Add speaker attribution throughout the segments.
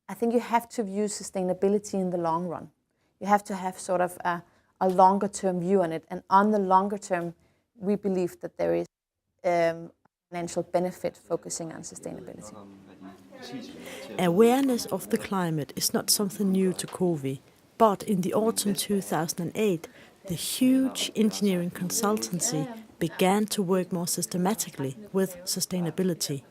Speaker 1: I think you have to view sustainability in the long run. You have to have sort of a longer term view on it. And on the longer term, we believe that there is financial benefit focusing on sustainability.
Speaker 2: Awareness of the climate is not something new to COWI, but in the autumn 2008, the huge engineering consultancy began to work more systematically with sustainability.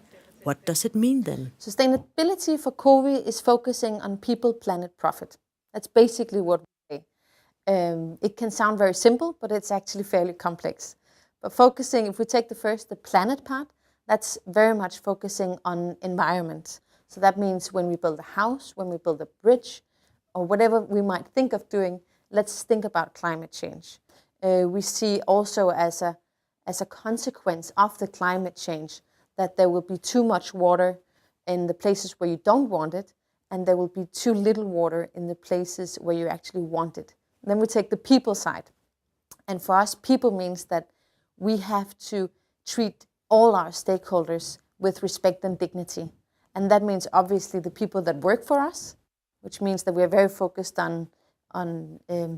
Speaker 2: What does it mean then?
Speaker 1: Sustainability for COWI is focusing on people, planet, profit. That's basically what we say. It can sound very simple, but it's actually fairly complex. But focusing, if we take the planet part, that's very much focusing on environment. So that means when we build a house, when we build a bridge, or whatever we might think of doing, let's think about climate change. We see also as a consequence of the climate change that there will be too much water in the places where you don't want it, and there will be too little water in the places where you actually want it. And then we take the people side. And for us, people means that we have to treat all our stakeholders with respect and dignity. And that means obviously the people that work for us, which means that we are very focused on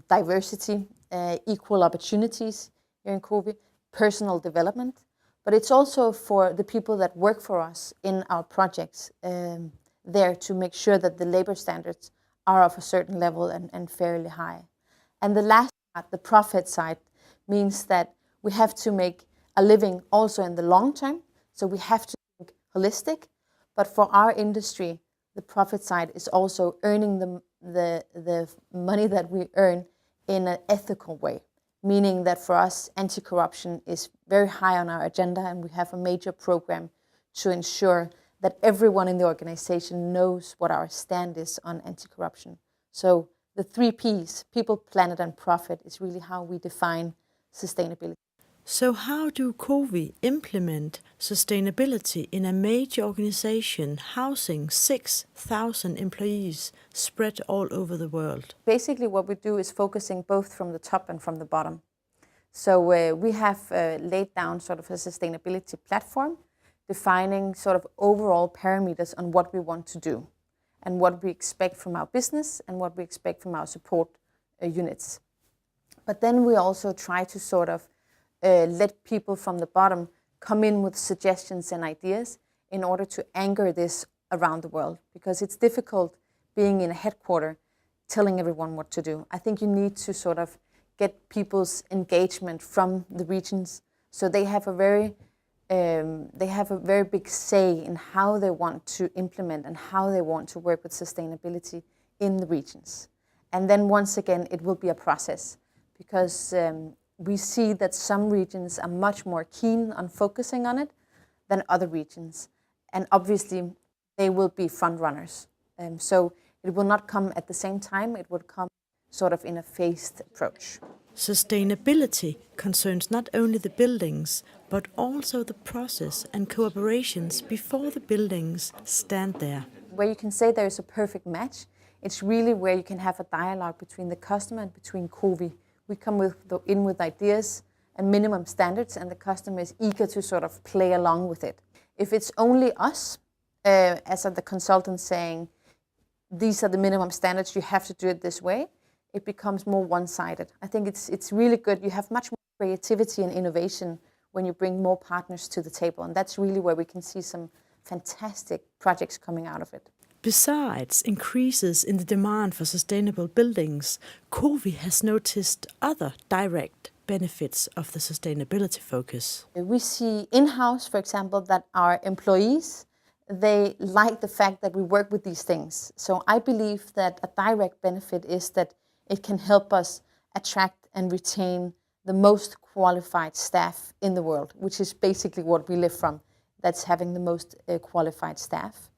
Speaker 1: diversity, equal opportunities here in COWI, personal development. But it's also for the people that work for us in our projects there to make sure that the labor standards are of a certain level and fairly high. And the last part, the profit side, means that we have to make a living also in the long term. So we have to think holistic. But for our industry, the profit side is also earning the money that we earn in an ethical way. Meaning that for us, anti-corruption is very high on our agenda, and we have a major program to ensure that everyone in the organization knows what our stand is on anti-corruption. So the 3 Ps, people, planet, and profit, is really how we define sustainability.
Speaker 2: So how do COWI implement sustainability in a major organization housing 6,000 employees spread all over the world?
Speaker 1: Basically what we do is focusing both from the top and from the bottom. So we have laid down sort of a sustainability platform defining sort of overall parameters on what we want to do and what we expect from our business and what we expect from our support units. But then we also try to sort of let people from the bottom come in with suggestions and ideas in order to anchor this around the world, because it's difficult being in a headquarter telling everyone what to do. I think you need to sort of get people's engagement from the regions, so they have a very big say in how they want to implement and how they want to work with sustainability in the regions. And then once again, it will be a process, because we see that some regions are much more keen on focusing on it than other regions. And obviously, they will be front runners. So it will not come at the same time, it will come sort of in a phased approach.
Speaker 2: Sustainability concerns not only the buildings, but also the process and cooperations before the buildings stand there.
Speaker 1: Where you can say there is a perfect match, it's really where you can have a dialogue between the customer and between COWI. We come in with ideas and minimum standards, and the customer is eager to sort of play along with it. If it's only us, as the consultant saying, these are the minimum standards, you have to do it this way, it becomes more one-sided. I think it's really good. You have much more creativity and innovation when you bring more partners to the table, and that's really where we can see some fantastic projects coming out of it.
Speaker 2: Besides increases in the demand for sustainable buildings, COWI has noticed other direct benefits of the sustainability focus.
Speaker 1: We see in-house, for example, that our employees, they like the fact that we work with these things. So I believe that a direct benefit is that it can help us attract and retain the most qualified staff in the world, which is basically what we live from. That's having the most qualified staff.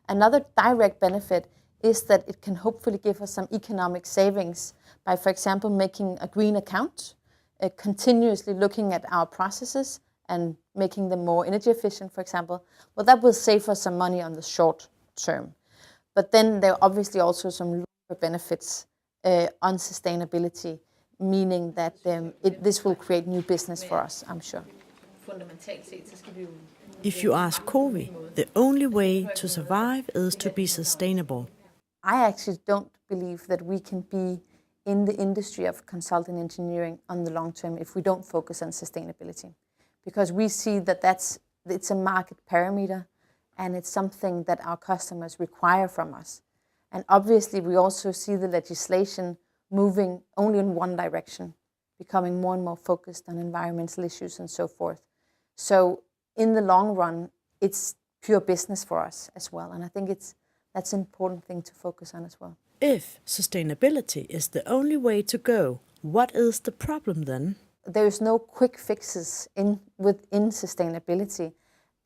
Speaker 1: Another direct benefit is that it can hopefully give us some economic savings by, for example, making a green account, continuously looking at our processes and making them more energy efficient, for example. Well, that will save us some money on the short term. But then there are obviously also some longer benefits on sustainability, meaning that this will create new business for us, I'm sure.
Speaker 2: If you ask COWI, the only way to survive is to be sustainable.
Speaker 1: I actually don't believe that we can be in the industry of consulting engineering on the long term if we don't focus on sustainability, because we see that it's a market parameter and it's something that our customers require from us. And obviously we also see the legislation moving only in one direction, becoming more and more focused on environmental issues and so forth. So in the long run, it's pure business for us as well. And I think that's an important thing to focus on as well.
Speaker 2: If sustainability is the only way to go, what is the problem then?
Speaker 1: There's no quick fixes within sustainability,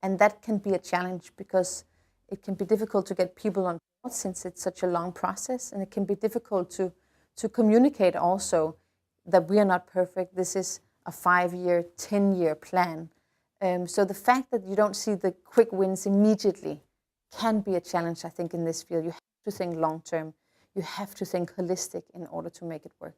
Speaker 1: and that can be a challenge because it can be difficult to get people on board since it's such a long process, and it can be difficult to communicate also that we are not perfect. This is a 5-year, 10-year plan. So the fact that you don't see the quick wins immediately can be a challenge, I think, in this field. You have to think long term. You have to think holistic in order to make it work.